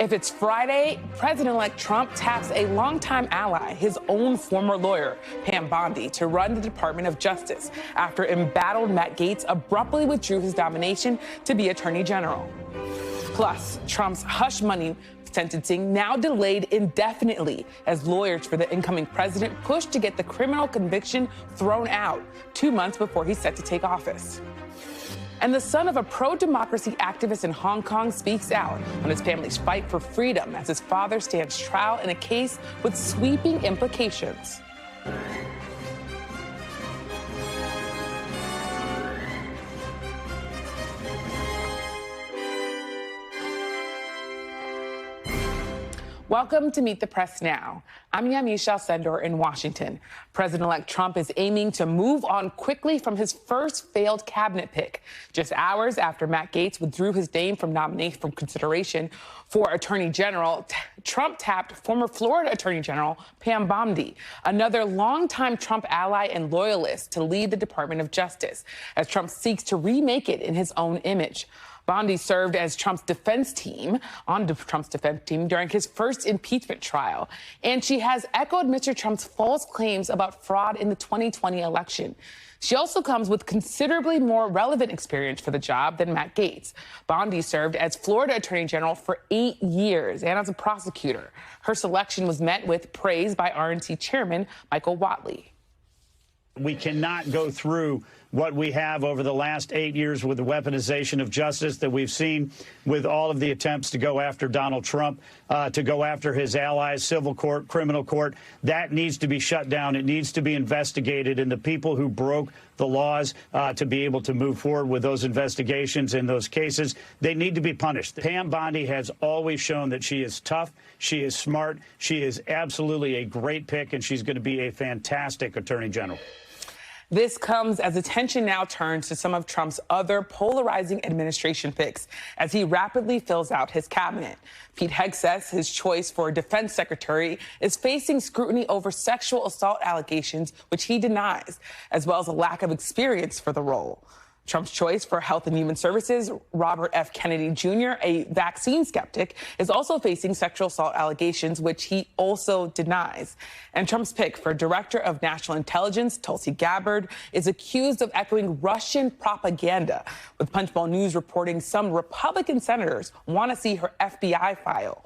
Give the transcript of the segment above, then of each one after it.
If it's Friday, President-elect Trump taps a longtime ally, his own former lawyer, Pam Bondi, to run the Department of Justice after embattled Matt Gaetz abruptly withdrew his nomination to be Attorney General. Plus, Trump's hush money sentencing now delayed indefinitely as lawyers for the incoming president push to get the criminal conviction thrown out 2 months before he's set to take office. And the son of a pro-democracy activist in Hong Kong speaks out on his family's fight for freedom as his father stands trial in a case with sweeping implications. Welcome to Meet the Press Now. I'm Yamiche Alcindor in Washington. President-elect Trump is aiming to move on quickly from his first failed cabinet pick. Just hours after Matt Gaetz withdrew his name from nomination from consideration for Attorney General, Trump tapped former Florida Attorney General Pam Bondi, another longtime Trump ally and loyalist, to lead the Department of Justice as Trump seeks to remake it in his own image. Bondi served as Trump's defense team during his first impeachment trial, and she has echoed Mr. Trump's false claims about fraud in the 2020 election. She also comes with considerably more relevant experience for the job than Matt Gaetz. Bondi served as Florida Attorney General for 8 years and as a prosecutor. Her selection was met with praise by RNC Chairman Michael Whatley. We cannot go through what we have over the last 8 years with the weaponization of justice that we've seen with all of the attempts to go after Donald Trump, to go after his allies, civil court, criminal court. That needs to be shut down. It needs to be investigated, and the people who broke the laws to be able to move forward with those investigations in those cases, they need to be punished. Pam Bondi has always shown that she is tough, she is smart, she is absolutely a great pick, and she's going to be a fantastic Attorney General. This comes as attention now turns to some of Trump's other polarizing administration picks as he rapidly fills out his cabinet. Pete Hegseth, his choice for defense secretary, is facing scrutiny over sexual assault allegations, which he denies, as well as a lack of experience for the role. Trump's choice for Health and Human Services, Robert F. Kennedy Jr., a vaccine skeptic, is also facing sexual assault allegations, which he also denies. And Trump's pick for Director of National Intelligence, Tulsi Gabbard, is accused of echoing Russian propaganda, with Punchbowl News reporting some Republican senators want to see her FBI file.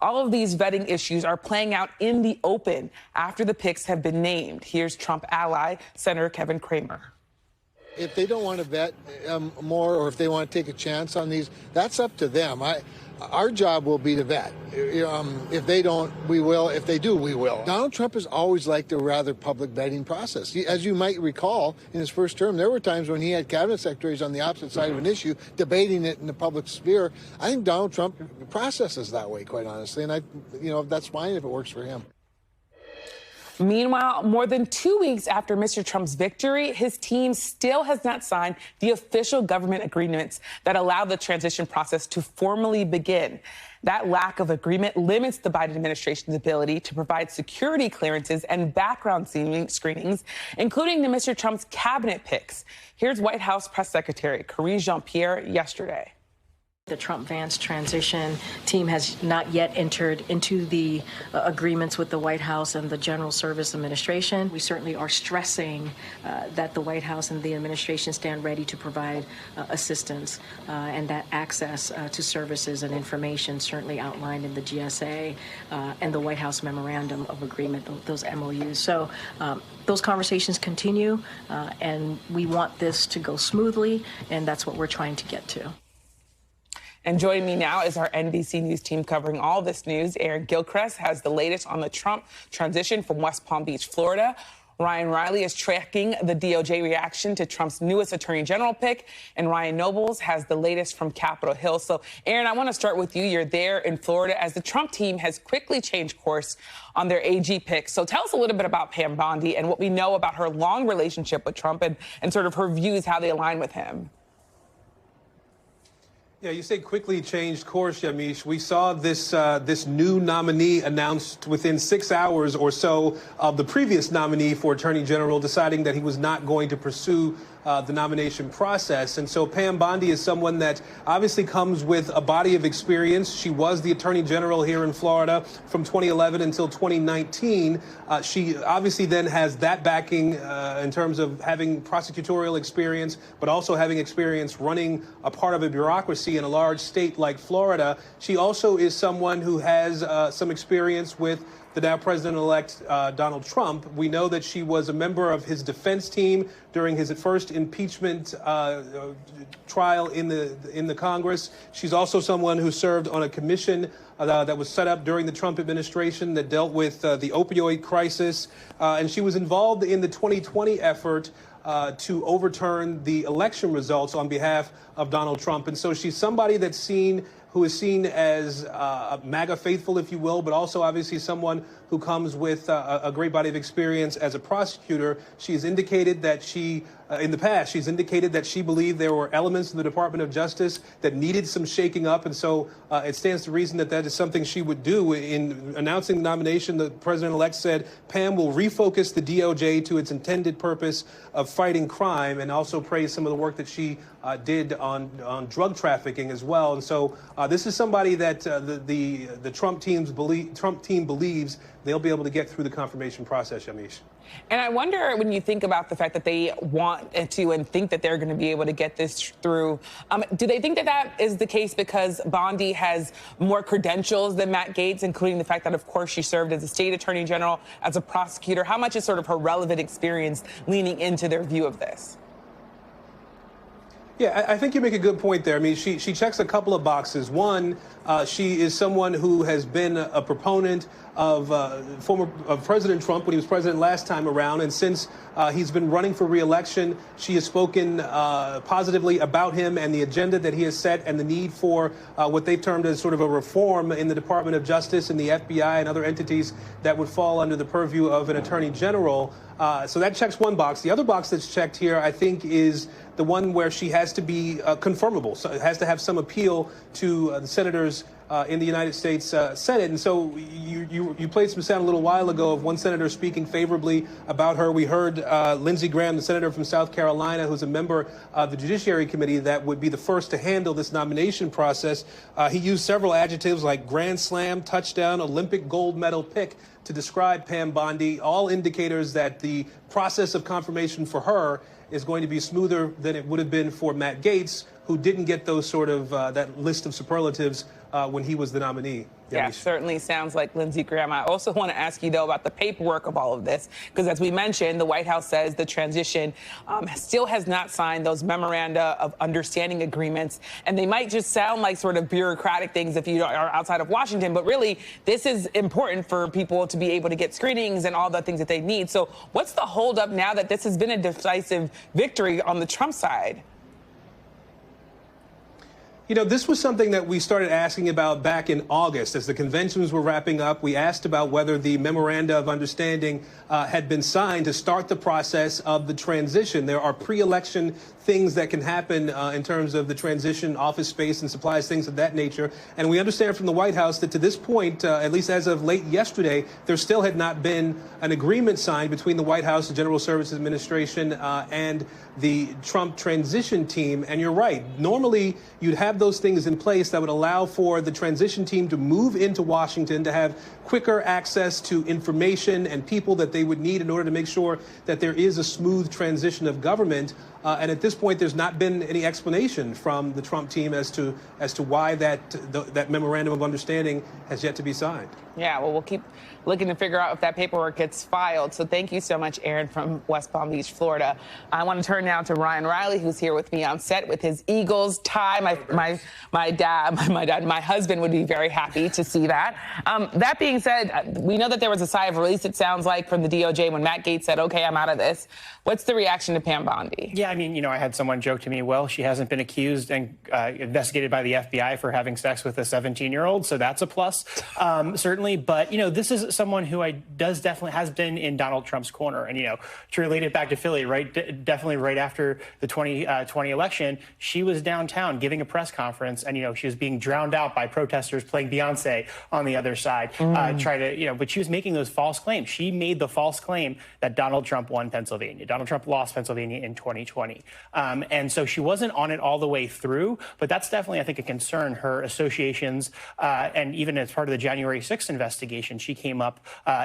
All of these vetting issues are playing out in the open after the picks have been named. Here's Trump ally, Senator Kevin Cramer. If they don't want to vet more, or if they want to take a chance on these, that's up to them. Our job will be to vet. If they don't, we will. If they do, we will. Donald Trump has always liked a rather public vetting process. As you might recall, in his first term, there were times when he had cabinet secretaries on the opposite side of an issue, debating it in the public sphere. I think Donald Trump processes that way, quite honestly, and that's fine if it works for him. Meanwhile, more than 2 weeks after Mr. Trump's victory, his team still has not signed the official government agreements that allow the transition process to formally begin. That lack of agreement limits the Biden administration's ability to provide security clearances and background screenings, including the Mr. Trump's cabinet picks. Here's White House Press Secretary Karine Jean-Pierre yesterday. The Trump-Vance transition team has not yet entered into the agreements with the White House and the General Service Administration. We certainly are stressing that the White House and the administration stand ready to provide assistance and that access to services and information certainly outlined in the GSA and the White House Memorandum of Agreement, those MOUs. So those conversations continue, and we want this to go smoothly, and that's what we're trying to get to. And joining me now is our NBC News team covering all this news. Aaron Gilchrist has the latest on the Trump transition from West Palm Beach, Florida. Ryan Riley is tracking the DOJ reaction to Trump's newest attorney general pick. And Ryan Nobles has the latest from Capitol Hill. So, Aaron, I want to start with you. You're there in Florida as the Trump team has quickly changed course on their AG pick. So tell us a little bit about Pam Bondi and what we know about her long relationship with Trump and sort of her views, how they align with him. Yeah, you say quickly changed course, Yamiche. We saw this new nominee announced within 6 hours or so of the previous nominee for Attorney General deciding that he was not going to pursue the nomination process. And so Pam Bondi is someone that obviously comes with a body of experience. She was the Attorney General here in Florida from 2011 until 2019. She obviously then has that backing in terms of having prosecutorial experience, but also having experience running a part of a bureaucracy in a large state like Florida. She also is someone who has some experience with the now president-elect Donald Trump. We know that she was a member of his defense team during his first impeachment trial in the Congress. She's also someone who served on a commission that was set up during the Trump administration that dealt with the opioid crisis. And she was involved in the 2020 effort to overturn the election results on behalf of Donald Trump. And so she's somebody who is seen as MAGA faithful, if you will, but also obviously someone who comes with a great body of experience as a prosecutor. She's indicated that in the past, she's indicated that she believed there were elements of the Department of Justice that needed some shaking up. And so it stands to reason that that is something she would do. In announcing the nomination, the president-elect said Pam will refocus the DOJ to its intended purpose of fighting crime, and also praised some of the work that she did on drug trafficking as well. And so this is somebody that the Trump team believes they'll be able to get through the confirmation process, Yamiche. And I wonder, when you think about the fact that they want to and think that they're going to be able to get this through, do they think that that is the case because Bondi has more credentials than Matt Gaetz, including the fact that, of course, she served as a state attorney general, as a prosecutor? How much is sort of her relevant experience leaning into their view of this? Yeah, I think you make a good point there. I mean, she checks a couple of boxes. One, she is someone who has been a proponent of President Trump when he was president last time around, and since he's been running for re-election, she has spoken positively about him and the agenda that he has set, and the need for what they've termed as sort of a reform in the Department of Justice and the FBI and other entities that would fall under the purview of an attorney general. So that checks one box. The other box that's checked here, I think, is the one where she has to be confirmable. So it has to have some appeal to the senators in the United States Senate. And so you played some sound a little while ago of one senator speaking favorably about her. We heard Lindsey Graham, the senator from South Carolina, who's a member of the Judiciary Committee that would be the first to handle this nomination process. He used several adjectives like grand slam, touchdown, Olympic gold medal pick to describe Pam Bondi, all indicators that the process of confirmation for her is going to be smoother than it would have been for Matt Gaetz, who didn't get those sort of that list of superlatives when he was the nominee. Yeah, certainly sounds like Lindsey Graham. I also want to ask you, though, about the paperwork of all of this, because as we mentioned, the White House says the transition still has not signed those memoranda of understanding agreements, and they might just sound like sort of bureaucratic things if you are outside of Washington, but really this is important for people to be able to get screenings and all the things that they need. So what's the holdup now that this has been a decisive victory on the Trump side? You know, this was something that we started asking about back in August as the conventions were wrapping up. We asked about whether the memoranda of understanding had been signed to start the process of the transition. There are pre-election things that can happen in terms of the transition, office space and supplies, things of that nature. And we understand from the White House that to this point, at least as of late yesterday, there still had not been an agreement signed between the White House, the General Services Administration, and the Trump transition team. And you're right. Normally, you'd have those things in place that would allow for the transition team to move into Washington, to have quicker access to information and people that they would need in order to make sure that there is a smooth transition of government. And at this point, there's not been any explanation from the Trump team as to why that memorandum of understanding has yet to be signed. Yeah, well, we'll keep looking to figure out if that paperwork gets filed. So thank you so much, Aaron, from West Palm Beach, Florida. I want to turn now to Ryan Riley, who's here with me on set with his Eagles tie. My husband would be very happy to see that. That being said, we know that there was a sigh of release, it sounds like, from the DOJ when Matt Gaetz said, OK, I'm out of this. What's the reaction to Pam Bondi? Yeah, I mean, I had someone joke to me, well, she hasn't been accused and investigated by the FBI for having sex with a 17-year-old, so that's a plus, certainly. But, this is someone who definitely has been in Donald Trump's corner. And, to relate it back to Philly, right, definitely right after the 2020 election, she was downtown giving a press conference, and, she was being drowned out by protesters playing Beyonce on the other side, but she was making those false claims. She made the false claim that Donald Trump won Pennsylvania. Donald Trump lost Pennsylvania in 2020. 2020. And so she wasn't on it all the way through, but that's definitely, I think, a concern. Her associations, and even as part of the January 6th investigation, she came up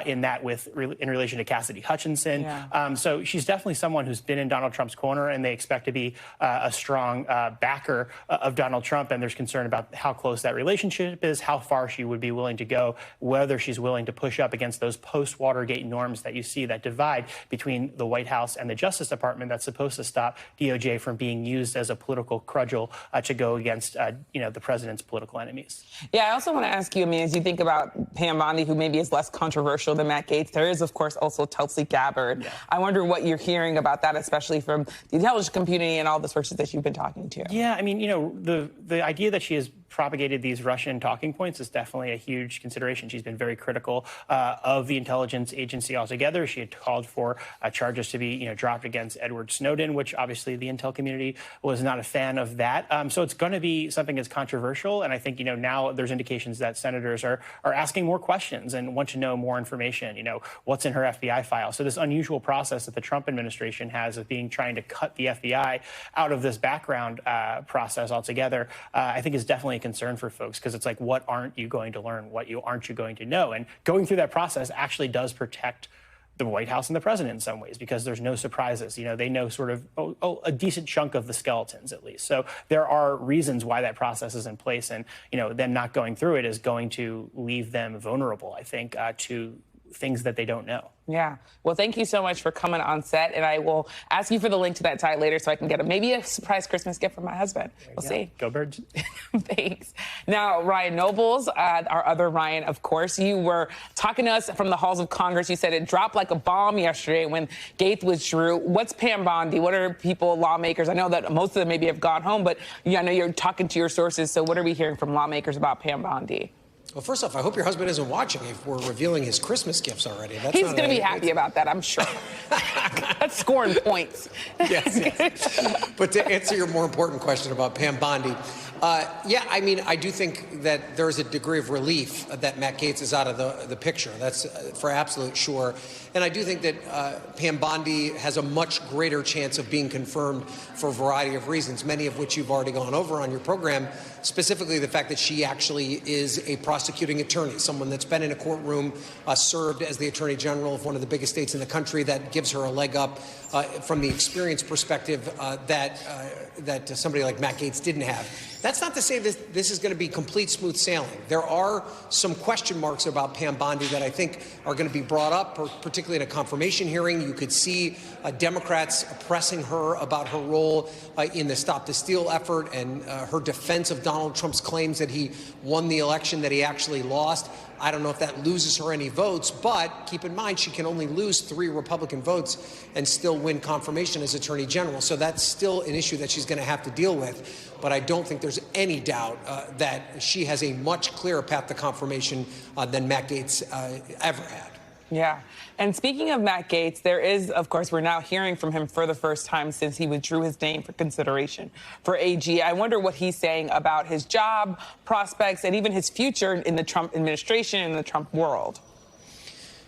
in that in relation to Cassidy Hutchinson. Yeah. So she's definitely someone who's been in Donald Trump's corner, and they expect to be a strong backer of Donald Trump. And there's concern about how close that relationship is, how far she would be willing to go, whether she's willing to push up against those post-Watergate norms that you see that divide between the White House and the Justice Department that's supposed to stop DOJ from being used as a political cudgel to go against, the president's political enemies. Yeah, I also want to ask you, as you think about Pam Bondi, who maybe is less controversial than Matt Gaetz, there is, of course, also Tulsi Gabbard. Yeah. I wonder what you're hearing about that, especially from the intelligence community and all the sources that you've been talking to. Yeah, the idea that she has propagated these Russian talking points is definitely a huge consideration. She's been very critical of the intelligence agency altogether. She had called for charges to be, dropped against Edward Snowden, which obviously the intel community was not a fan of that. So it's going to be something that's controversial. And I think, now there's indications that senators are asking more questions and want to know more information, what's in her FBI file. So this unusual process that the Trump administration has of trying to cut the FBI out of this background process altogether, I think is definitely a concern for folks, because it's like, what aren't you going to learn? What aren't you going to know? And going through that process actually does protect the White House and the president in some ways, because there's no surprises. They know sort of a decent chunk of the skeletons, at least. So there are reasons why that process is in place, and them not going through it is going to leave them vulnerable, I think, to things that they don't know. Yeah. Well, thank you so much for coming on set, and I will ask you for the link to that site later so I can get maybe a surprise Christmas gift from my husband. We'll see. Go Birds. Thanks. Now, Ryan Nobles, our other Ryan, of course, you were talking to us from the halls of Congress. You said it dropped like a bomb yesterday when Gaetz withdrew. What's Pam Bondi? What are lawmakers? I know that most of them maybe have gone home, but I know you're talking to your sources. So what are we hearing from lawmakers about Pam Bondi? Well, first off, I hope your husband isn't watching if we're revealing his Christmas gifts already. He's going to be happy about that, I'm sure. That's scoring points. Yes. But to answer your more important question about Pam Bondi, I do think that there's a degree of relief that Matt Gaetz is out of the picture. That's for absolute sure. And I do think that Pam Bondi has a much greater chance of being confirmed for a variety of reasons, many of which you've already gone over on your program, specifically the fact that she actually is a prosecuting attorney, someone that's been in a courtroom, served as the attorney general of one of the biggest states in the country. That gives her a leg up from the experience perspective that somebody like Matt Gaetz didn't have. That's not to say that this is going to be complete smooth sailing. There are some question marks about Pam Bondi that I think are going to be brought up, particularly in a confirmation hearing. You could see Democrats pressing her about her role in the Stop the Steal effort and her defense of Donald Trump's claims that he won the election that he actually lost. I don't know if that loses her any votes, but keep in mind she can only lose 3 Republican votes and still win confirmation as Attorney General. So that's still an issue that she's going to have to deal with. But I don't think there's any doubt that she has a much clearer path to confirmation than Matt Gaetz ever had. Yeah. And speaking of Matt Gaetz, there is, of course, we're now hearing from him for the first time since he withdrew his name for consideration for AG. I wonder what he's saying about his job prospects and even his future in the Trump administration and the Trump world.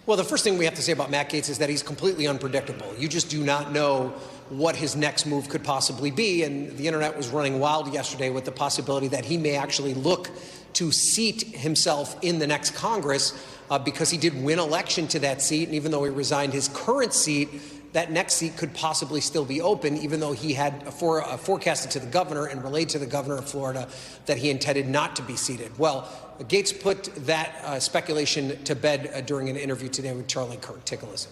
Well, the first thing we have to say about Matt Gaetz is that he's completely unpredictable. You just do not know what his next move could possibly be. And the internet was running wild yesterday with the possibility that he may actually look to seat himself in the next Congress because he did win election to that seat. And even though he resigned his current seat, that next seat could possibly still be open, even though he had forecasted to the governor and relayed to the governor of Florida that he intended not to be seated. Well, Gaetz put that speculation to bed during an interview today with Charlie Kirk. Take a listen.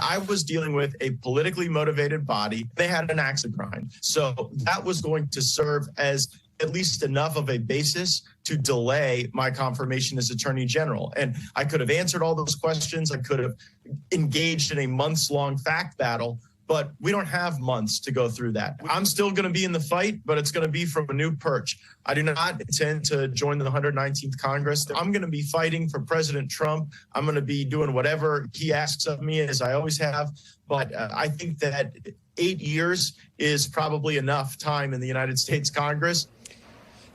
I was dealing with a politically motivated body. They had an axe to grind. So that was going to serve as at least enough of a basis to delay my confirmation as Attorney General. And I could have answered all those questions. I could have engaged in a months-long fact battle, but we don't have months to go through that. I'm still going to be in the fight, but it's going to be from a new perch. I do not intend to join the 119th Congress. I'm going to be fighting for President Trump. I'm going to be doing whatever he asks of me, as I always have. But I think that 8 years is probably enough time in the United States Congress.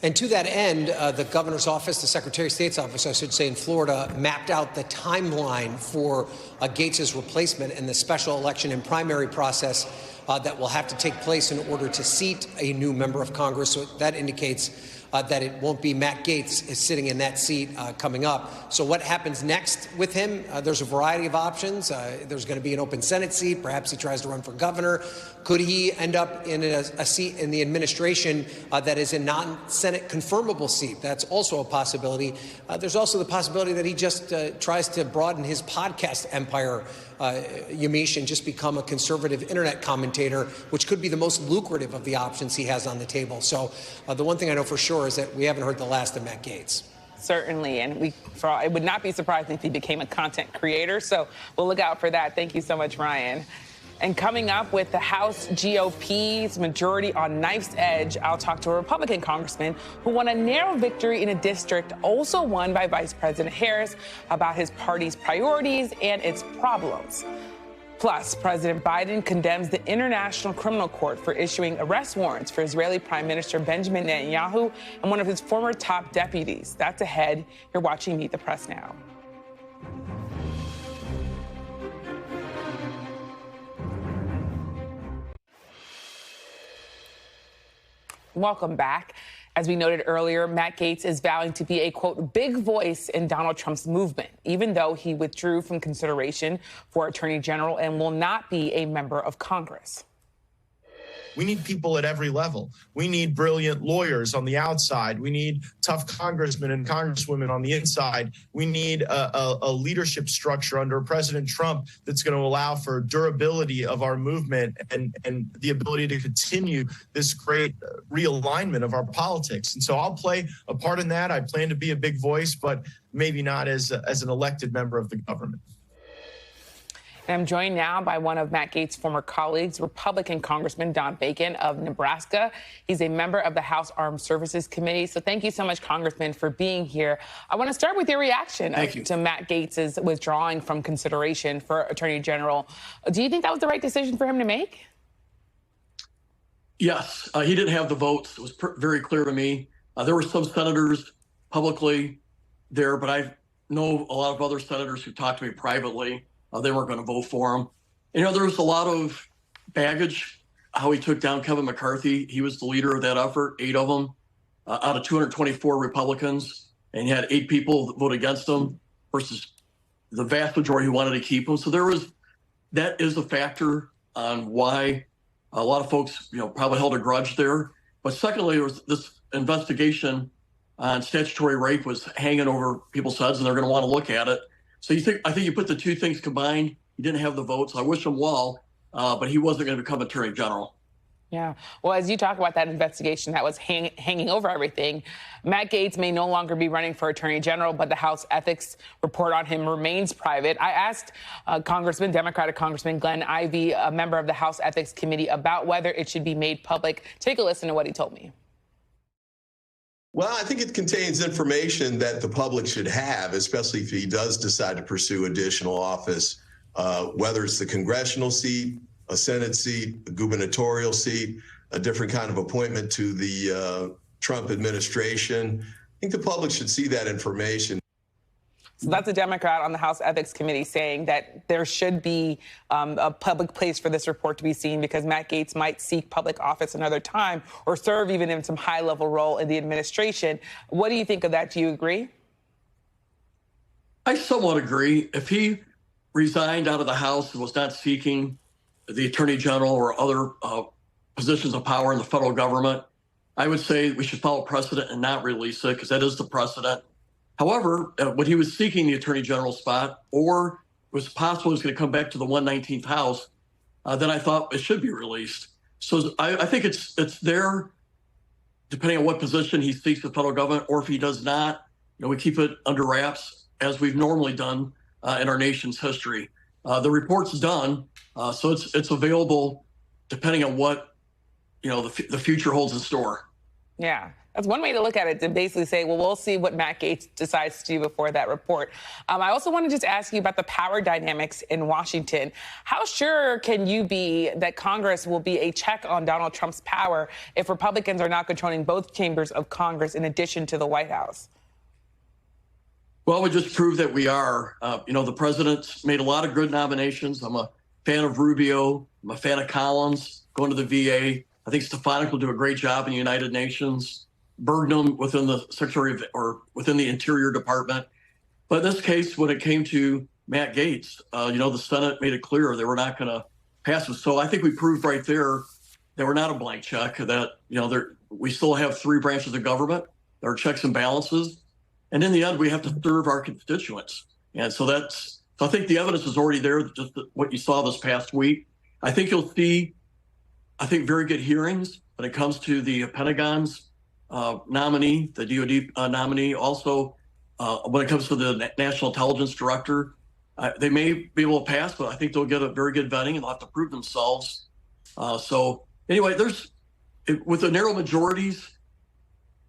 And to that end, the governor's office, the Secretary of State's office, I should say, in Florida, mapped out the timeline for Gaetz's replacement and the special election and primary process that will have to take place in order to seat a new member of Congress. So that indicates that it won't be Matt Gaetz is sitting in that seat coming up. So what happens next with him? There's a variety of options. There's going to be an open Senate seat. Perhaps he tries to run for governor. Could he end up in a seat in the administration that is a non-Senate confirmable seat? That's also a possibility. There's also the possibility that he just tries to broaden his podcast empire, Yamiche, and just become a conservative internet commentator, which could be the most lucrative of the options he has on the table. So the one thing I know for sure is that we haven't heard the last of Matt Gaetz. Certainly, and it would not be surprising if he became a content creator, so we'll look out for that. Thank you so much, Ryan. And coming up with the House GOP's majority on knife's edge, I'll talk to a Republican congressman who won a narrow victory in a district also won by Vice President Harris about his party's priorities and its problems. Plus, President Biden condemns the International Criminal Court for issuing arrest warrants for Israeli Prime Minister Benjamin Netanyahu and one of his former top deputies. That's ahead. You're watching Meet the Press now. Welcome back. As we noted earlier, Matt Gaetz is vowing to be a, quote, big voice in Donald Trump's movement, even though he withdrew from consideration for Attorney General and will not be a member of Congress. We need people at every level. We need brilliant lawyers on the outside. We need tough congressmen and congresswomen on the inside. We need a leadership structure under President Trump that's going to allow for durability of our movement and the ability to continue this great realignment of our politics. And so I'll play a part in that. I plan to be a big voice, but maybe not as an elected member of the government. And I'm joined now by one of Matt Gaetz's former colleagues, Republican Congressman Don Bacon of Nebraska. He's a member of the House Armed Services Committee. So thank you so much, Congressman, for being here. I want to start with your reaction to Matt Gaetz's withdrawing from consideration for Attorney General. Do you think that was the right decision for him to make? Yes, he didn't have the votes. It was very clear to me. There were some senators publicly there, but I know a lot of other senators who talked to me privately. They weren't going to vote for him. You know, there was a lot of baggage, how he took down Kevin McCarthy. He was the leader of that effort, 8 of them out of 224 Republicans. And he had 8 people that vote against him versus the vast majority who wanted to keep him. So that is a factor on why a lot of folks, probably held a grudge there. But secondly, there was this investigation on statutory rape was hanging over people's heads, and they're going to want to look at it. So I think you put the two things combined. He didn't have the votes. I wish him well, but he wasn't going to become Attorney General. Yeah. Well, as you talk about that investigation that was hanging over everything, Matt Gaetz may no longer be running for Attorney General, but the House ethics report on him remains private. I asked Democratic Congressman Glenn Ivey, a member of the House Ethics Committee, about whether it should be made public. Take a listen to what he told me. Well, I think it contains information that the public should have, especially if he does decide to pursue additional office, whether it's the congressional seat, a Senate seat, a gubernatorial seat, a different kind of appointment to the Trump administration. I think the public should see that information. So that's a Democrat on the House Ethics Committee saying that there should be a public place for this report to be seen because Matt Gaetz might seek public office another time or serve even in some high-level role in the administration. What do you think of that? Do you agree? I somewhat agree. If he resigned out of the House and was not seeking the Attorney General or other positions of power in the federal government, I would say we should follow precedent and not release it because that is the precedent. However, when he was seeking the Attorney General spot or it was possible he was going to come back to the 119th House, then I thought it should be released. So I think it's there, depending on what position he seeks the federal government, or if he does not, we keep it under wraps as we've normally done in our nation's history. The report's done, so it's available depending on what the future holds in store. Yeah, that's one way to look at it, to basically say, well, we'll see what Matt Gaetz decides to do before that report. I also want to just ask you about the power dynamics in Washington. How sure can you be that Congress will be a check on Donald Trump's power if Republicans are not controlling both chambers of Congress in addition to the White House? Well, we just proved that we are. The president's made a lot of good nominations. I'm a fan of Rubio. I'm a fan of Collins going to the VA. I think Stefanik will do a great job in the United Nations. Bergman within the within the Interior Department. But in this case, when it came to Matt Gaetz, the Senate made it clear they were not going to pass it. So I think we proved right there that we're not a blank check, that, we still have three branches of government. There are checks and balances. And in the end, we have to serve our constituents. And so I think the evidence is already there, just what you saw this past week. I think you'll see, very good hearings when it comes to the Pentagon's nominee, the DOD nominee. Also, when it comes to the National Intelligence Director, they may be able to pass, but I think they'll get a very good vetting and they'll have to prove themselves. So anyway, with the narrow majorities,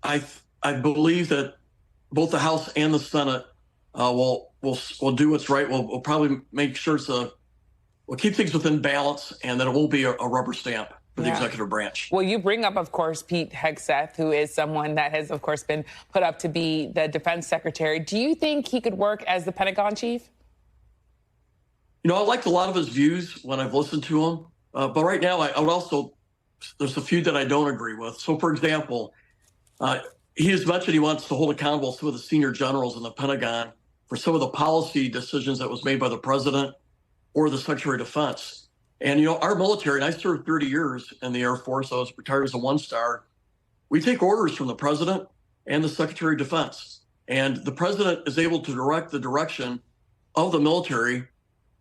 I believe that both the House and the Senate will do what's right. We'll probably make sure we'll keep things within balance, and that it won't be a rubber stamp for the executive branch. Well, you bring up, of course, Pete Hegseth, who is someone that has, of course, been put up to be the defense secretary. Do you think he could work as the Pentagon chief? I liked a lot of his views when I've listened to him. But right now, I would also, there's a few that I don't agree with. So, for example, he has mentioned he wants to hold accountable some of the senior generals in the Pentagon for some of the policy decisions that was made by the president or the Secretary of Defense. And, our military, and I served 30 years in the Air Force. I was retired as a one-star. We take orders from the president and the Secretary of Defense. And the president is able to direct the direction of the military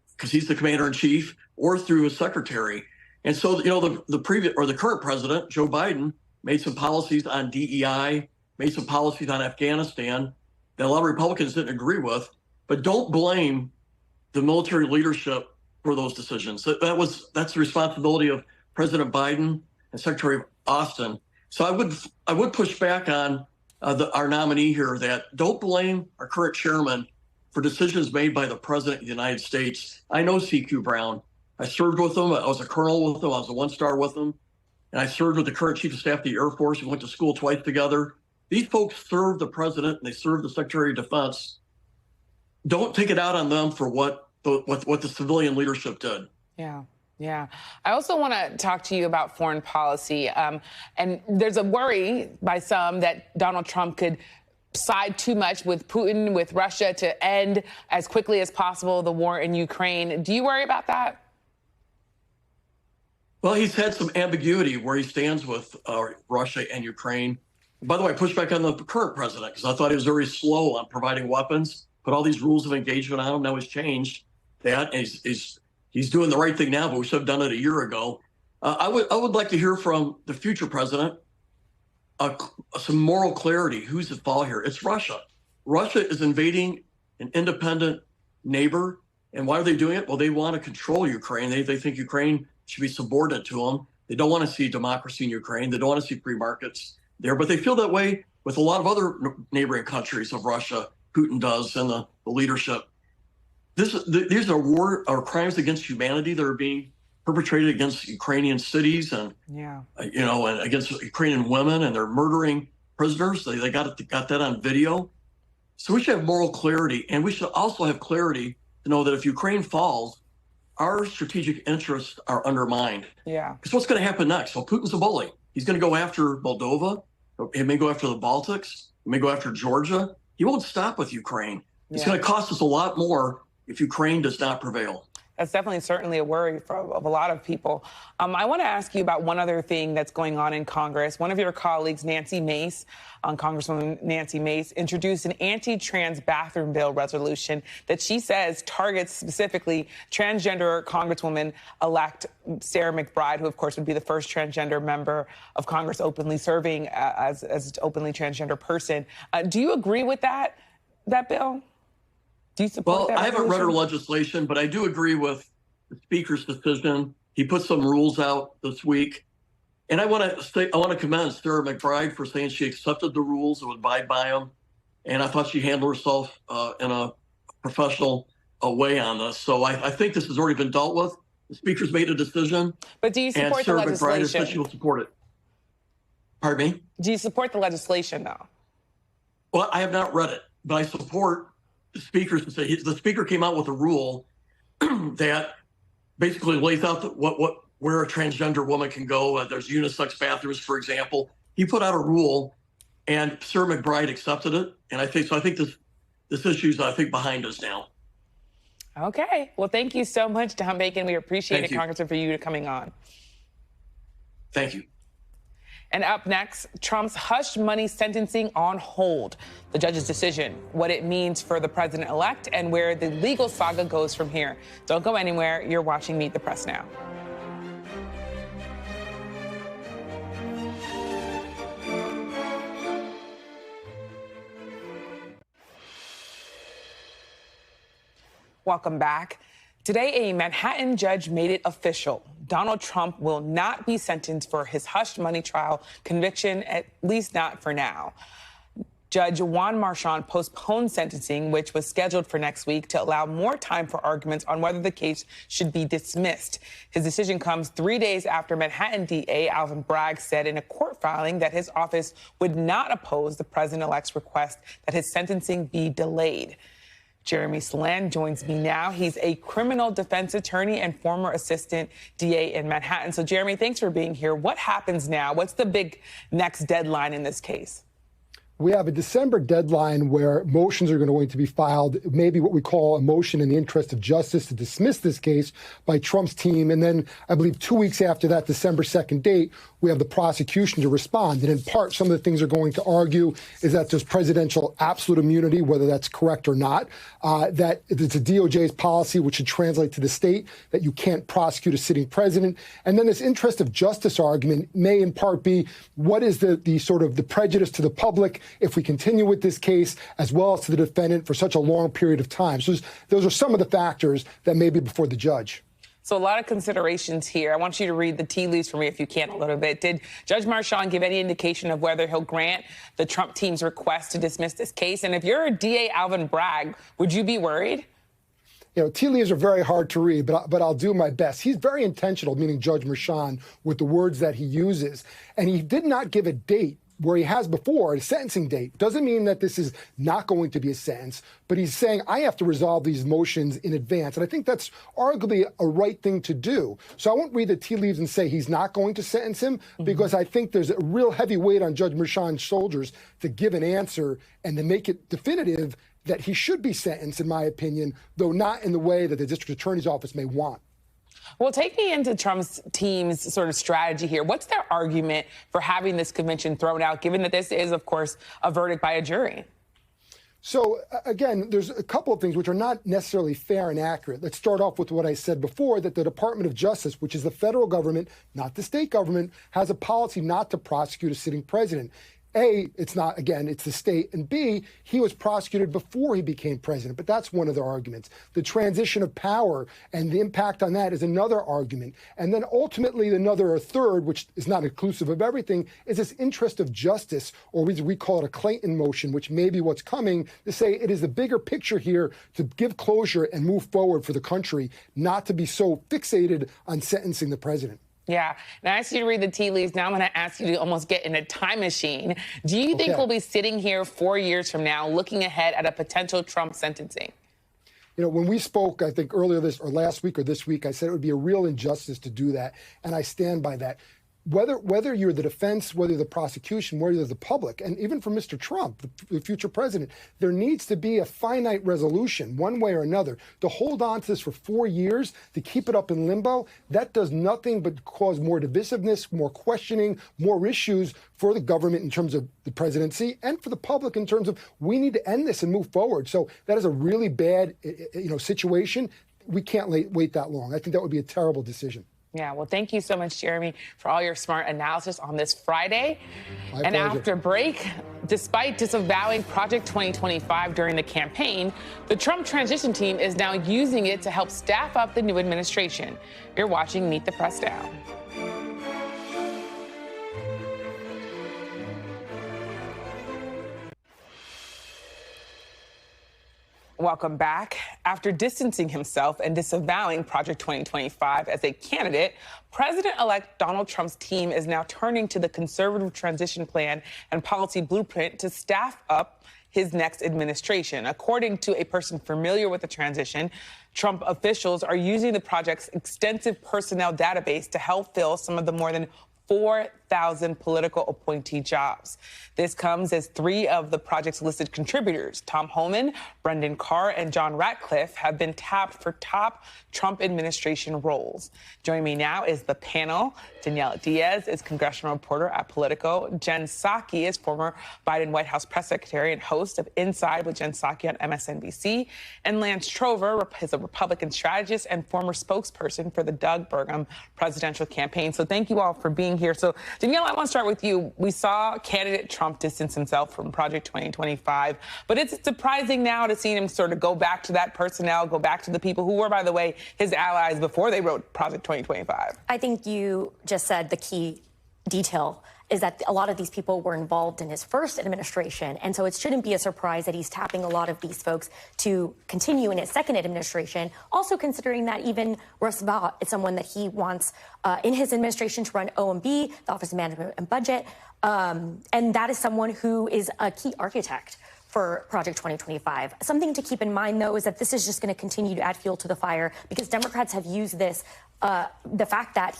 because he's the commander in chief, or through his secretary. And so, the current president, Joe Biden, made some policies on DEI, made some policies on Afghanistan that a lot of Republicans didn't agree with. But don't blame the military leadership for those decisions. That's the responsibility of President Biden and Secretary Austin. So I would push back on our nominee here, that don't blame our current chairman for decisions made by the president of the United States. I know CQ Brown. I served with him. I was a colonel with him. I was a one-star with him. And I served with the current chief of staff of the Air Force. We went to school twice together. These folks served the president and they served the Secretary of Defense. Don't take it out on them for what the civilian leadership did. Yeah. I also want to talk to you about foreign policy. And there's a worry by some that Donald Trump could side too much with Putin, with Russia, to end as quickly as possible the war in Ukraine. Do you worry about that? Well, he's had some ambiguity where he stands with Russia and Ukraine. By the way, I pushed back on the current president because I thought he was very slow on providing weapons, put all these rules of engagement on him. Now he's changed that. And he's doing the right thing now, but we should have done it a year ago. I would like to hear from the future president some moral clarity. Who's at fault here? It's Russia. Russia is invading an independent neighbor. And why are they doing it? Well, they want to control Ukraine. They think Ukraine should be subordinate to them. They don't want to see democracy in Ukraine. They don't want to see free markets there. But they feel that way with a lot of other neighboring countries of Russia. Putin does, and the leadership. These are crimes against humanity that are being perpetrated against Ukrainian cities and and against Ukrainian women, and they're murdering prisoners. They got that on video. So we should have moral clarity, and we should also have clarity to know that if Ukraine falls, our strategic interests are undermined. Because what's going to happen next? Well, Putin's a bully. He's going to go after Moldova. He may go after the Baltics. He may go after Georgia. He won't stop with Ukraine. It's going to cost us a lot more if Ukraine does not prevail. That's definitely certainly a worry of a lot of people. I want to ask you about one other thing that's going on in Congress. One of your colleagues, Congresswoman Nancy Mace, introduced an anti-trans bathroom bill resolution that she says targets specifically transgender Congresswoman-elect Sarah McBride, who, of course, would be the first transgender member of Congress openly serving as an openly transgender person. Do you agree with that bill? Do you support that? I haven't read her legislation, but I do agree with the Speaker's decision. He put some rules out this week And I want to commend Sarah McBride for saying she accepted the rules and would abide by them. And I thought she handled herself in a professional way on this. So I think this has already been dealt with. The Speaker's made a decision. But do you support the legislation? And Sarah McBride has said she will support it. Pardon me? Do you support the legislation, though? Well, I have not read it, but I support the Speaker's decision. The Speaker came out with a rule that basically lays out where a transgender woman can go. There's unisex bathrooms, for example. He put out a rule, and Sarah McBride accepted it. And I think this issue's behind us now. Okay. Well, thank you so much, Don Bacon. We appreciate it, Congressman, for you coming on. Thank you. And up next, Trump's hush money sentencing on hold. The judge's decision, what it means for the president-elect, and where the legal saga goes from here. Don't go anywhere. You're watching Meet the Press now. Welcome back. Today, a Manhattan judge made it official. Donald Trump will not be sentenced for his hush money trial conviction, at least not for now. Judge Juan Marchand postponed sentencing, which was scheduled for next week, to allow more time for arguments on whether the case should be dismissed. His decision comes 3 days after Manhattan DA Alvin Bragg said in a court filing that his office would not oppose the president-elect's request that his sentencing be delayed. Jeremy Slan joins me now. He's a criminal defense attorney and former assistant DA in Manhattan. So, Jeremy, thanks for being here. What happens now? What's the big next deadline in this case? We have a December deadline where motions are going to be filed, maybe what we call a motion in the interest of justice to dismiss this case by Trump's team. And then I believe 2 weeks after that December 2nd date, we have the prosecution to respond. And in part, some of the things they're going to argue is that there's presidential absolute immunity, whether that's correct or not, that it's a DOJ's policy, which should translate to the state, that you can't prosecute a sitting president. And then this interest of justice argument may in part be what is the sort of the prejudice to the public if we continue with this case, as well as to the defendant for such a long period of time. So those are some of the factors that may be before the judge. So a lot of considerations here. I want you to read the tea leaves for me, if you can, a little bit. Did Judge Marchand give any indication of whether he'll grant the Trump team's request to dismiss this case? And if you're a DA Alvin Bragg, would you be worried? You know, tea leaves are very hard to read, but I'll do my best. He's very intentional, meaning Judge Marchand, with the words that he uses. And he did not give a date where he has before, a sentencing date. Doesn't mean that this is not going to be a sentence, but he's saying, I have to resolve these motions in advance. And I think that's arguably a right thing to do. So I won't read the tea leaves and say he's not going to sentence him, because I think there's a real heavy weight on Judge Marchand's shoulders to give an answer and to make it definitive that he should be sentenced, in my opinion, though not in the way that the district attorney's office may want. Well, take me into Trump's team's sort of strategy here. What's their argument for having this conviction thrown out, given that this is, of course, a verdict by a jury? So, again, there's a couple of things which are not necessarily fair and accurate. Let's start off with what I said before, that the Department of Justice, which is the federal government, not the state government, has a policy not to prosecute a sitting president. A, it's not, again, it's the state. And B, he was prosecuted before he became president. But that's one of their arguments. The transition of power and the impact on that is another argument. And then ultimately, a third, which is not inclusive of everything, is this interest of justice, or we call it a Clayton motion, which may be what's coming, to say it is the bigger picture here to give closure and move forward for the country, not to be so fixated on sentencing the president. Yeah. Now, I asked you to read the tea leaves. Now I'm going to ask you to almost get in a time machine. Do you think we'll be sitting here 4 years from now looking ahead at a potential Trump sentencing? You know, when we spoke, I think earlier last week or this week, I said it would be a real injustice to do that. And I stand by that. Whether you're the defense, whether the prosecution, whether you're the public, and even for Mr. Trump, the future president, there needs to be a finite resolution, one way or another. To hold on to this for 4 years, to keep it up in limbo, that does nothing but cause more divisiveness, more questioning, more issues for the government in terms of the presidency, and for the public in terms of we need to end this and move forward. So that is a really bad, situation. We can't wait that long. I think that would be a terrible decision. Yeah, well, thank you so much, Jeremy, for all your smart analysis on this Friday. My pleasure. After break, despite disavowing Project 2025 during the campaign, the Trump transition team is now using it to help staff up the new administration. You're watching Meet the Press Now. Welcome back. After distancing himself and disavowing Project 2025 as a candidate, President-elect Donald Trump's team is now turning to the conservative transition plan and policy blueprint to staff up his next administration. According to a person familiar with the transition, Trump officials are using the project's extensive personnel database to help fill some of the more than 4,000 political appointee jobs. This comes as 3 of the project's listed contributors, Tom Homan, Brendan Carr, and John Ratcliffe, have been tapped for top Trump administration roles. Joining me now is the panel. Daniela Diaz is congressional reporter at Politico. Jen Psaki is former Biden White House press secretary and host of Inside with Jen Psaki on MSNBC. And Lance Trover is a Republican strategist and former spokesperson for the Doug Burgum presidential campaign. So thank you all for being here. So, Daniela, I want to start with you. We saw candidate Trump distance himself from Project 2025, but it's surprising now to see him sort of go back to that personnel, go back to the people who were, by the way, his allies before they wrote Project 2025. I think you just said the key detail is that a lot of these people were involved in his first administration. And so it shouldn't be a surprise that he's tapping a lot of these folks to continue in his second administration. Also considering that even Russ Vought is someone that he wants in his administration to run OMB, the Office of Management and Budget. And that is someone who is a key architect for Project 2025. Something to keep in mind, though, is that this is just going to continue to add fuel to the fire because Democrats have used this, the fact that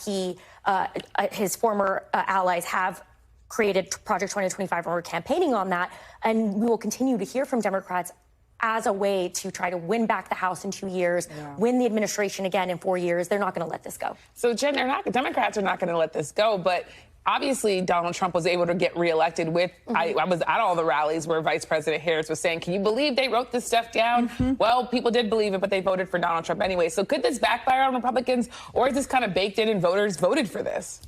his former allies have created Project 2025 or are campaigning on that, and we will continue to hear from Democrats as a way to try to win back the House in 2 years, win the administration again in 4 years. They're not going to let this go. So, Jen, Democrats are not going to let this go, but obviously, Donald Trump was able to get reelected with, I was at all the rallies where Vice President Harris was saying, can you believe they wrote this stuff down? Well, people did believe it, but they voted for Donald Trump anyway. So could this backfire on Republicans, or is this kind of baked in and voters voted for this?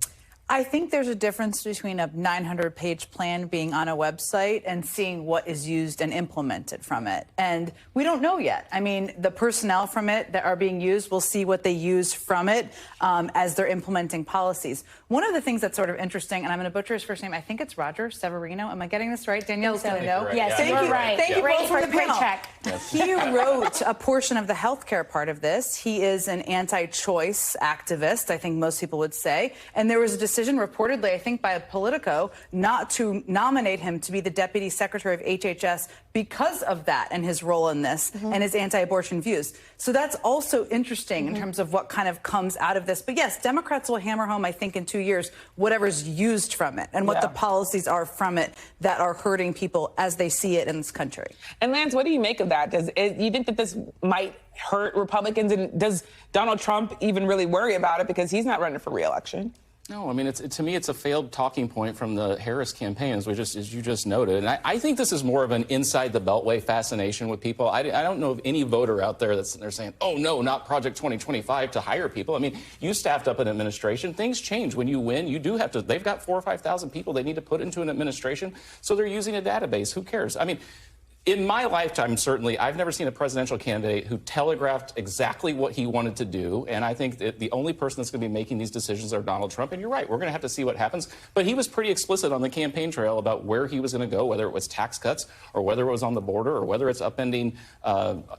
I think there's a difference between a 900-page plan being on a website and seeing what is used and implemented from it. And we don't know yet. I mean, the personnel from it that are being used, we'll see what they use from it as they're implementing policies. One of the things that's sort of interesting, and I'm going to butcher his first name, I think it's Roger Severino. Am I getting this right? Danielle's going to know. Yes, thank you. Right. Thank you both for the panel. Check. He wrote a portion of the healthcare part of this. He is an anti-choice activist, I think most people would say. And there was a decision reportedly, I think, by Politico not to nominate him to be the deputy secretary of HHS because of that and his role in this and his anti-abortion views. So that's also interesting in terms of what kind of comes out of this. But yes, Democrats will hammer home, I think, in 2 years, whatever's used from it and what the policies are from it that are hurting people as they see it in this country. And Lance, what do you make of that? Do you think that this might hurt Republicans? And does Donald Trump even really worry about it because he's not running for re-election? No, I mean, to me, it's a failed talking point from the Harris campaign, as you just noted. And I think this is more of an inside the Beltway fascination with people. I don't know of any voter out there that's they're saying, oh, no, not Project 2025 to hire people. I mean, you staffed up an administration. Things change. When you win, you do have to. They've got 4,000 or 5,000 people they need to put into an administration. So they're using a database. Who cares? I mean, in my lifetime, certainly, I've never seen a presidential candidate who telegraphed exactly what he wanted to do. And I think that the only person that's going to be making these decisions are Donald Trump. And you're right, we're going to have to see what happens. But he was pretty explicit on the campaign trail about where he was going to go, whether it was tax cuts or whether it was on the border or whether it's upending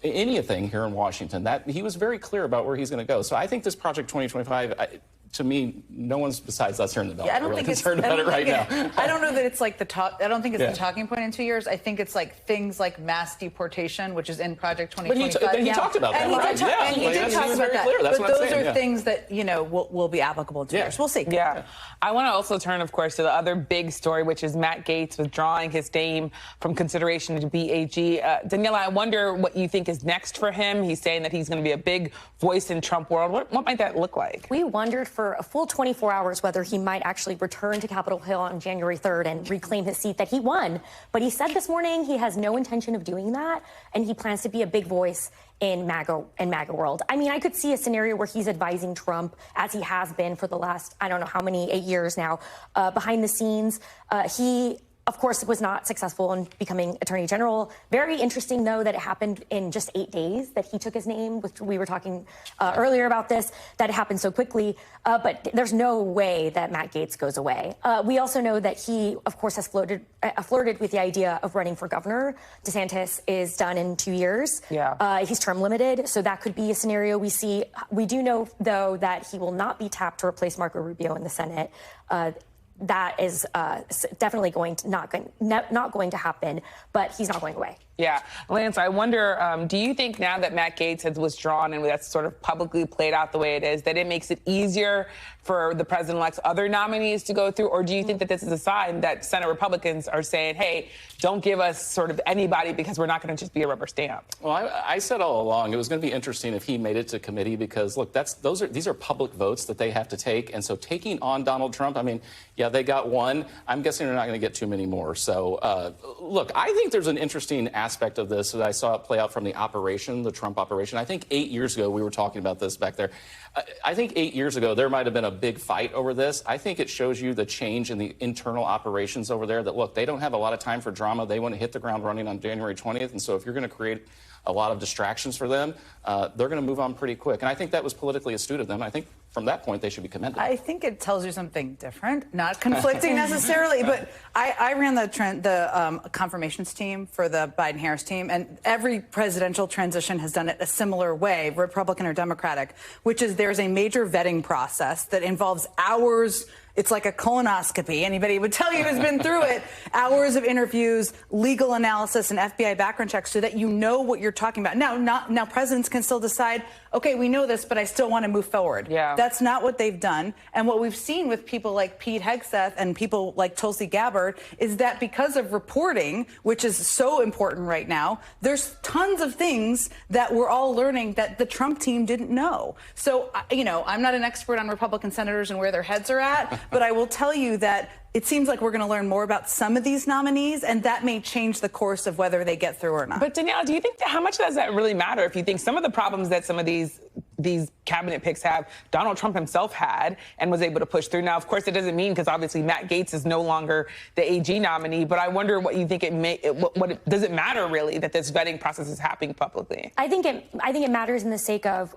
anything here in Washington. That he was very clear about where he's going to go. So I think this Project 2025... to me, no one's besides us here in the Beltway really concerned about it right now. I don't know that it's like the talk. I don't think it's the talking point in 2 years. I think it's like things like mass deportation, which is in Project 2025. But he talked about that. And he did talk about that. But those are things that, you know, will be applicable in 2 years. We'll see. Yeah. I want to also turn, of course, to the other big story, which is Matt Gaetz withdrawing his name from consideration to be AG. Daniela, I wonder what you think is next for him. He's saying that he's going to be a big voice in Trump world. What might that look like? We wondered for a full 24 hours whether he might actually return to Capitol Hill on January 3rd and reclaim his seat that he won. But he said this morning he has no intention of doing that, and he plans to be a big voice in MAGA world. I mean, I could see a scenario where he's advising Trump, as he has been for the last, I don't know how many, 8 years now, behind the scenes. He of course, was not successful in becoming Attorney General. Very interesting, though, that it happened in just 8 days that he took his name. We were talking earlier about this, that it happened so quickly. But there's no way that Matt Gaetz goes away. We also know that he, of course, has flirted with the idea of running for governor. DeSantis is done in 2 years. Yeah. He's term limited, so that could be a scenario we see. We do know, though, that he will not be tapped to replace Marco Rubio in the Senate. That is definitely not going to happen, but he's not going away. Yeah. Lance, I wonder, do you think now that Matt Gaetz has withdrawn and that's sort of publicly played out the way it is, that it makes it easier for the president-elect's other nominees to go through? Or do you think that this is a sign that Senate Republicans are saying, hey, don't give us sort of anybody because we're not going to just be a rubber stamp? Well, I said all along it was going to be interesting if he made it to committee because, look, these are public votes that they have to take. And so taking on Donald Trump, I mean, yeah, they got one. I'm guessing they're not going to get too many more. So, look, I think there's an interesting aspect of this that I saw it play out from the Trump operation. I think 8 years ago, we were talking about this back there. I think 8 years ago, there might have been a big fight over this. I think it shows you the change in the internal operations over there that, look, they don't have a lot of time for drama. They want to hit the ground running on January 20th. And so if you're going to create a lot of distractions for them, they're going to move on pretty quick. And I think that was politically astute of them. I think from that point, they should be commended. I think it tells you something different, not conflicting necessarily, but I ran the confirmations team for the Biden-Harris team, and every presidential transition has done it a similar way, Republican or Democratic, which is there's a major vetting process that involves hours. It's like a colonoscopy. Anybody would tell you who's been through it. Hours of interviews, legal analysis, and FBI background checks so that you know what you're talking about. Now presidents can still decide, okay, we know this, but I still want to move forward. Yeah. That's not what they've done. And what we've seen with people like Pete Hegseth and people like Tulsi Gabbard is that because of reporting, which is so important right now, there's tons of things that we're all learning that the Trump team didn't know. So, I'm not an expert on Republican senators and where their heads are at, but I will tell you that it seems like we're going to learn more about some of these nominees, and that may change the course of whether they get through or not. But Danielle, do you think how much does that really matter if you think some of the problems that some of these cabinet picks have, Donald Trump himself had and was able to push through? Now, of course, it doesn't mean because obviously Matt Gaetz is no longer the AG nominee, but I wonder what you think does it matter really that this vetting process is happening publicly? I think it matters in the sake of,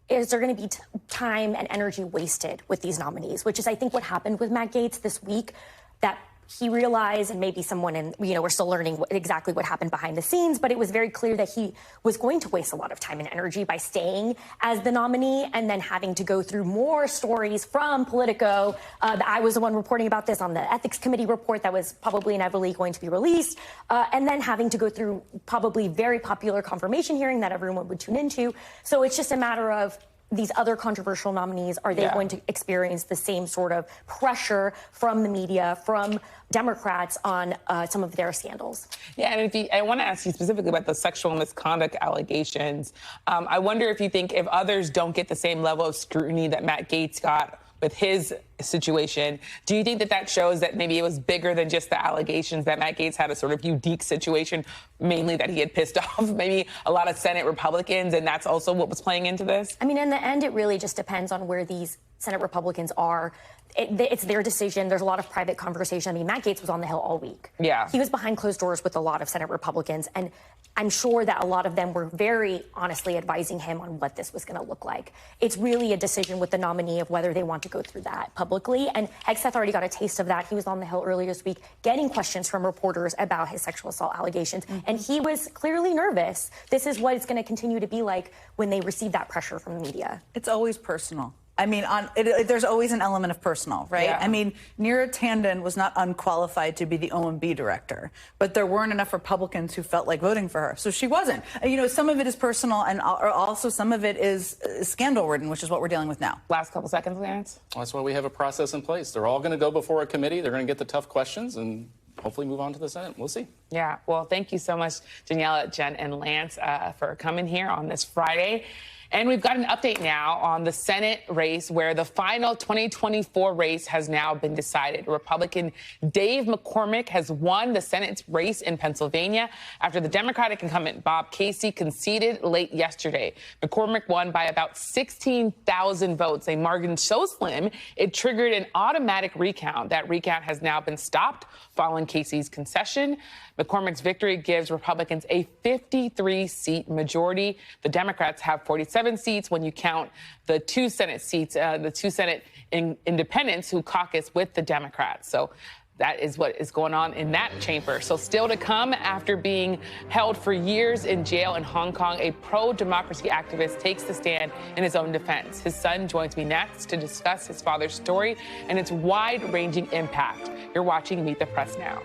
is there going to be time and energy wasted with these nominees, which is, I think, what happened with Matt Gaetz this week, that he realized, and maybe someone in, we're still learning exactly what happened behind the scenes, but it was very clear that he was going to waste a lot of time and energy by staying as the nominee and then having to go through more stories from Politico. I was the one reporting about this on the ethics committee report that was probably inevitably going to be released, and then having to go through probably very popular confirmation hearing that everyone would tune into. So it's just a matter of, these other controversial nominees, are they going to experience the same sort of pressure from the media, from Democrats on some of their scandals? Yeah, and I want to ask you specifically about the sexual misconduct allegations. I wonder if you think if others don't get the same level of scrutiny that Matt Gaetz got with his situation, do you think that shows that maybe it was bigger than just the allegations, that Matt Gaetz had a sort of unique situation, mainly that he had pissed off maybe a lot of Senate Republicans, and that's also what was playing into this? I mean, in the end, it really just depends on where these Senate Republicans are. It's their decision. There's a lot of private conversation. I mean, Matt Gaetz was on the Hill all week. Yeah. He was behind closed doors with a lot of Senate Republicans, and I'm sure that a lot of them were very honestly advising him on what this was going to look like. It's really a decision with the nominee of whether they want to go through that publicly, and Hegseth already got a taste of that. He was on the Hill earlier this week getting questions from reporters about his sexual assault allegations, and he was clearly nervous. This is what it's going to continue to be like when they receive that pressure from the media. It's always personal. I mean, there's always an element of personal, right? Yeah. I mean, Neera Tanden was not unqualified to be the OMB director, but there weren't enough Republicans who felt like voting for her, so she wasn't. Some of it is personal, and also some of it is scandal-ridden, which is what we're dealing with now. Last couple seconds, Lance. Well, that's why we have a process in place. They're all going to go before a committee. They're going to get the tough questions and hopefully move on to the Senate. We'll see. Yeah. Well, thank you so much, Daniela, Jen, and Lance, for coming here on this Friday. And we've got an update now on the Senate race where the final 2024 race has now been decided. Republican Dave McCormick has won the Senate race in Pennsylvania after the Democratic incumbent Bob Casey conceded late yesterday. McCormick won by about 16,000 votes, a margin so slim it triggered an automatic recount. That recount has now been stopped following Casey's concession. McCormick's victory gives Republicans a 53-seat majority. The Democrats have 47 seats when you count the two Senate seats, the two Senate independents who caucus with the Democrats. So that is what is going on in that chamber. So still to come, after being held for years in jail in Hong Kong, a pro-democracy activist takes the stand in his own defense. His son joins me next to discuss his father's story and its wide-ranging impact. You're watching Meet the Press now.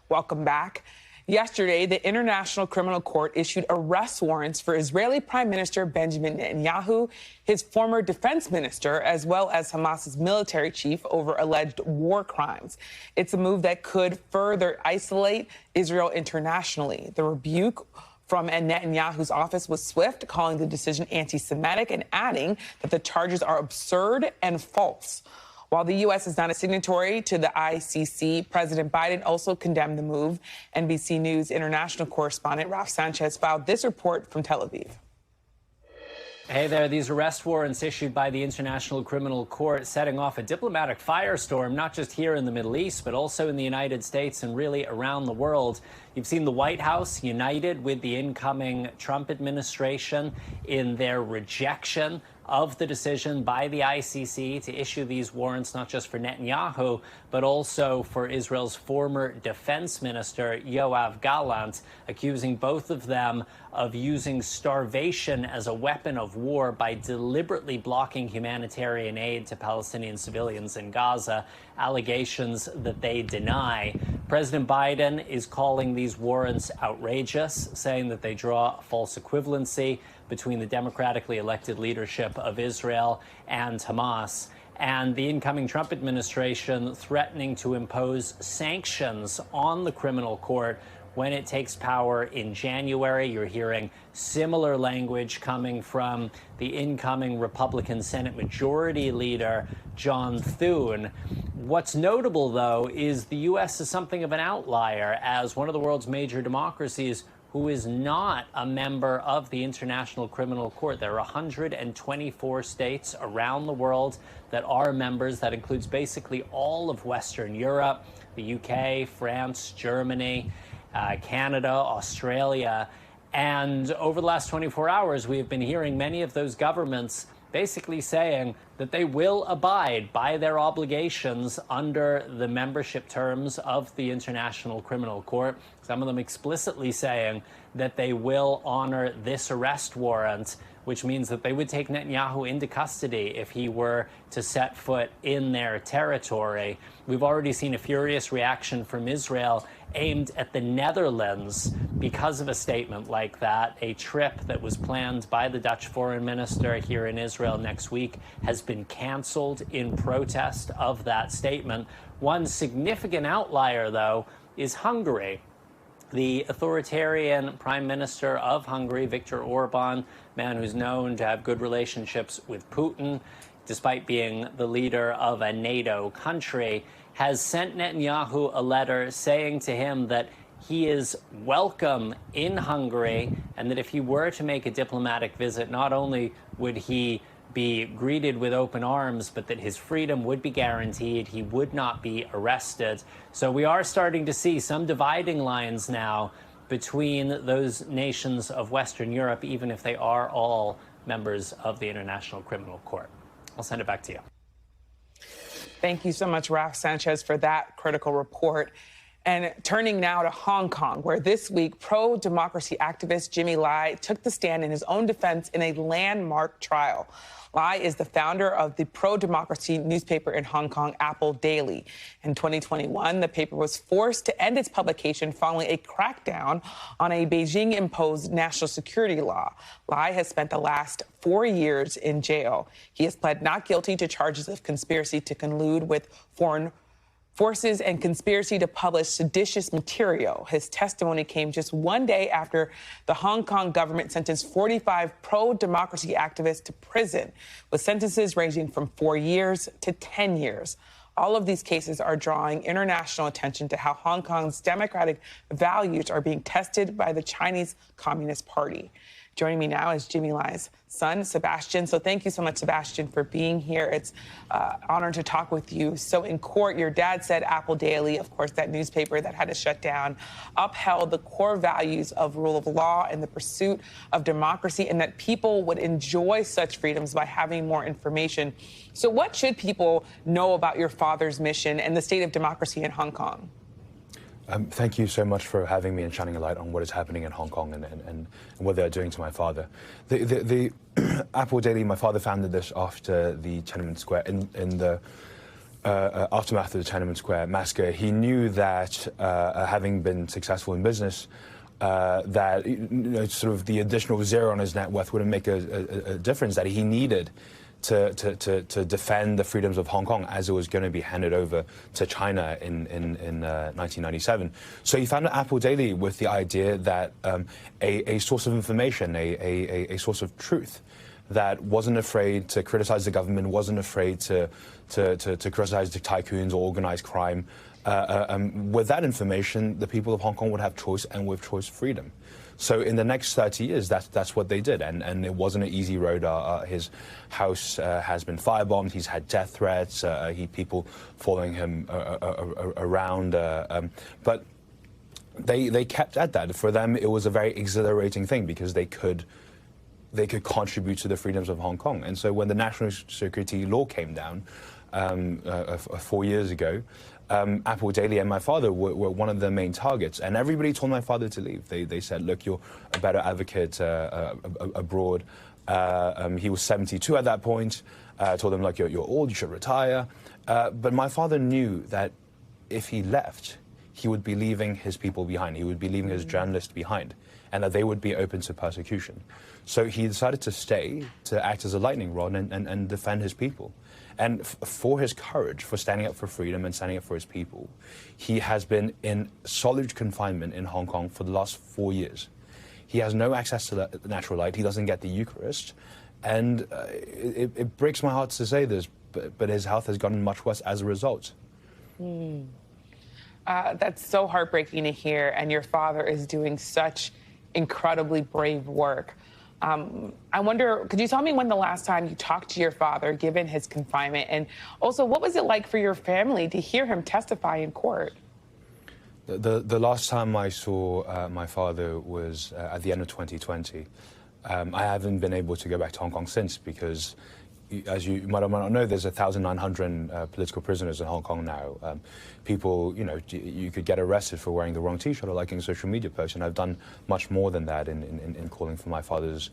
Welcome back. Yesterday, the International Criminal Court issued arrest warrants for Israeli Prime Minister Benjamin Netanyahu, his former defense minister, as well as Hamas's military chief over alleged war crimes. It's a move that could further isolate Israel internationally. The rebuke from Netanyahu's office was swift, calling the decision anti-Semitic and adding that the charges are absurd and false. While the U.S. is not a signatory to the ICC, President Biden also condemned the move. NBC News international correspondent Ralph Sanchez filed this report from Tel Aviv. Hey there, these arrest warrants issued by the International Criminal Court setting off a diplomatic firestorm, not just here in the Middle East, but also in the United States and really around the world. You've seen the White House united with the incoming Trump administration in their rejection of the decision by the ICC to issue these warrants, not just for Netanyahu, but also for Israel's former defense minister, Yoav Gallant, accusing both of them of using starvation as a weapon of war by deliberately blocking humanitarian aid to Palestinian civilians in Gaza, allegations that they deny. President Biden is calling these warrants outrageous, saying that they draw false equivalency between the democratically elected leadership of Israel and Hamas, and the incoming Trump administration threatening to impose sanctions on the criminal court when it takes power in January. You're hearing similar language coming from the incoming Republican Senate Majority Leader, John Thune. What's notable, though, is the U.S. is something of an outlier as one of the world's major democracies who is not a member of the International Criminal Court. There are 124 states around the world that are members. That includes basically all of Western Europe, the UK, France, Germany, Canada, Australia. And over the last 24 hours, we have been hearing many of those governments basically saying that they will abide by their obligations under the membership terms of the International Criminal Court. Some of them explicitly saying that they will honor this arrest warrant, which means that they would take Netanyahu into custody if he were to set foot in their territory. We've already seen a furious reaction from Israel aimed at the Netherlands because of a statement like that. A trip that was planned by the Dutch foreign minister here in Israel next week has been canceled in protest of that statement. One significant outlier, though, is Hungary. The authoritarian prime minister of Hungary, Viktor Orban, man who's known to have good relationships with Putin, despite being the leader of a NATO country, has sent Netanyahu a letter saying to him that he is welcome in Hungary and that if he were to make a diplomatic visit, not only would he be greeted with open arms, but that his freedom would be guaranteed. He would not be arrested. So we are starting to see some dividing lines now between those nations of Western Europe, even if they are all members of the International Criminal Court. I'll send it back to you. Thank you so much, Ralph Sanchez, for that critical report. And turning now to Hong Kong, where this week pro-democracy activist Jimmy Lai took the stand in his own defense in a landmark trial. Lai is the founder of the pro-democracy newspaper in Hong Kong, Apple Daily. In 2021, the paper was forced to end its publication following a crackdown on a Beijing-imposed national security law. Lai has spent the last 4 years in jail. He has pled not guilty to charges of conspiracy to collude with foreign forces and conspiracy to publish seditious material. His testimony came just one day after the Hong Kong government sentenced 45 pro-democracy activists to prison, with sentences ranging from 4 years to 10 years. All of these cases are drawing international attention to how Hong Kong's democratic values are being tested by the Chinese Communist Party. Joining me now is Jimmy Lai's son, Sebastien. So thank you so much, Sebastien, for being here. It's an honor to talk with you. So in court, your dad said Apple Daily, of course, that newspaper that had to shut down, upheld the core values of rule of law and the pursuit of democracy, and that people would enjoy such freedoms by having more information. So what should people know about your father's mission and the state of democracy in Hong Kong? Thank you so much for having me and shining a light on what is happening in Hong Kong and what they're doing to my father. The Apple Daily, my father founded this after the Tiananmen Square, in the aftermath of the Tiananmen Square massacre. He knew that having been successful in business, that sort of the additional zero on his net worth wouldn't make a difference, that he needed to defend the freedoms of Hong Kong as it was going to be handed over to China in 1997. So he founded Apple Daily with the idea that a source of information, a source of truth, that wasn't afraid to criticize the government, wasn't afraid to criticize the tycoons or organized crime. With that information, the people of Hong Kong would have choice, and with choice, freedom. So in the next 30 years, that's what they did, and it wasn't an easy road. His house has been firebombed. He's had death threats. People following him around, but they kept at that. For them, it was a very exhilarating thing because they could contribute to the freedoms of Hong Kong. And so when the national security law came down 4 years ago, Apple Daily and my father were one of the main targets, and everybody told my father to leave. They said, look, you're a better advocate abroad. He was 72 at that point. Told him, look, you're old, you should retire. But my father knew that if he left, he would be leaving his people behind. He would be leaving his journalists behind, and that they would be open to persecution. So he decided to stay, to act as a lightning rod and defend his people. And for his courage, for standing up for freedom and standing up for his people, he has been in solitary confinement in Hong Kong for the last 4 years. He has no access to the natural light. He doesn't get the Eucharist. And it breaks my heart to say this, but his health has gotten much worse as a result. That's so heartbreaking to hear. And your father is doing such incredibly brave work. I wonder, could you tell me when the last time you talked to your father, given his confinement? And also, what was it like for your family to hear him testify in court? The last time I saw my father was at the end of 2020. I haven't been able to go back to Hong Kong since because, as you might or might not know, there's 1,900 political prisoners in Hong Kong now. People, you could get arrested for wearing the wrong T-shirt or liking a social media post, and I've done much more than that in calling for my father's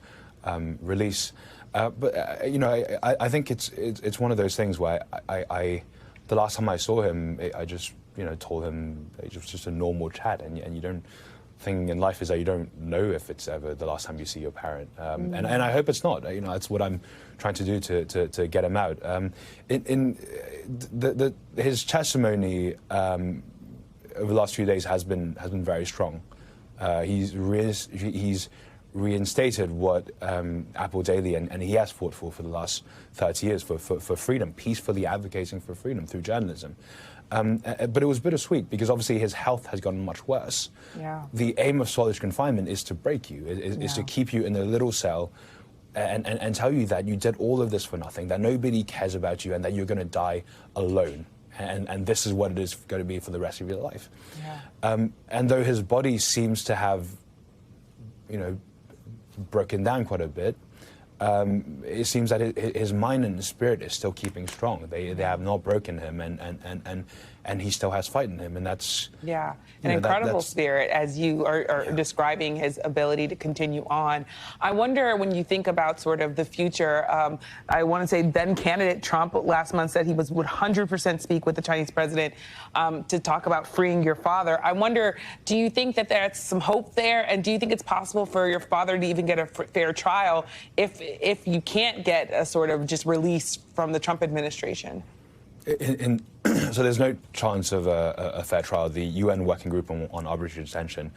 release. But I think it's one of those things where the last time I saw him, I just told him it was just a normal chat, and you don't. Thing in life is that you don't know if it's ever the last time you see your parent, and I hope it's not. That's what I'm trying to do to get him out. His testimony over the last few days has been very strong. He's reinstated what Apple Daily and he has fought for the last 30 years for freedom, peacefully advocating for freedom through journalism. But it was bittersweet because obviously his health has gotten much worse. Yeah. The aim of solitary confinement is to break you, is to keep you in a little cell and tell you that you did all of this for nothing, that nobody cares about you, and that you're going to die alone. And this is what it is going to be for the rest of your life. Yeah. And though his body seems to have, broken down quite a bit, it seems that his mind and his spirit is still keeping strong. They have not broken him, and he still has fight in him, and that's an incredible spirit, as you are describing his ability to continue on. I wonder, when you think about sort of the future, I want to say then candidate Trump last month said he would 100% speak with the Chinese president to talk about freeing your father. I wonder, do you think that there's some hope there, and do you think it's possible for your father to even get a fair trial if you can't get a sort of just release from the Trump administration? In so there's no chance of a fair trial. The UN Working Group on Arbitrary Detention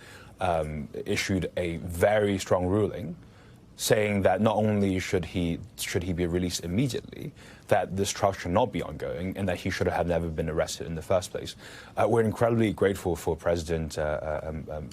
issued a very strong ruling saying that not only should he be released immediately, that this trial should not be ongoing, and that he should have never been arrested in the first place. We're incredibly grateful for President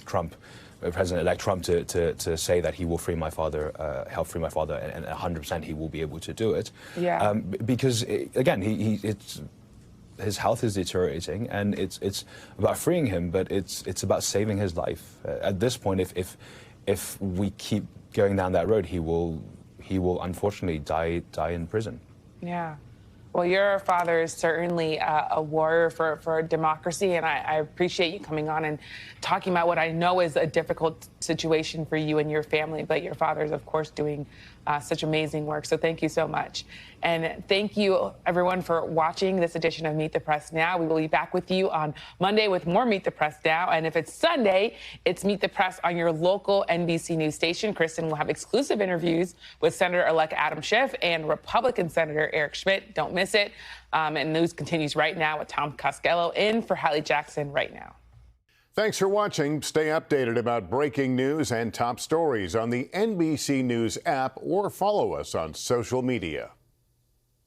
Trump, President-elect Trump, to say that he will free my father, help free my father, and 100% he will be able to do it. Yeah. Because again, his health is deteriorating, and it's about freeing him, but it's about saving his life. At this point, if we keep going down that road, he will unfortunately die in prison. Yeah. Well, your father is certainly a warrior for democracy, and I appreciate you coming on and talking about what I know is a difficult situation for you and your family, but your father is, of course, doing such amazing work. So thank you so much. And thank you, everyone, for watching this edition of Meet the Press Now. We will be back with you on Monday with more Meet the Press Now. And if it's Sunday, it's Meet the Press on your local NBC News station. Kristen will have exclusive interviews with Senator-elect Adam Schiff and Republican Senator Eric Schmidt. Don't miss it. And news continues right now with Tom Costello in for Hallie Jackson right now. Thanks for watching. Stay updated about breaking news and top stories on the NBC News app or follow us on social media.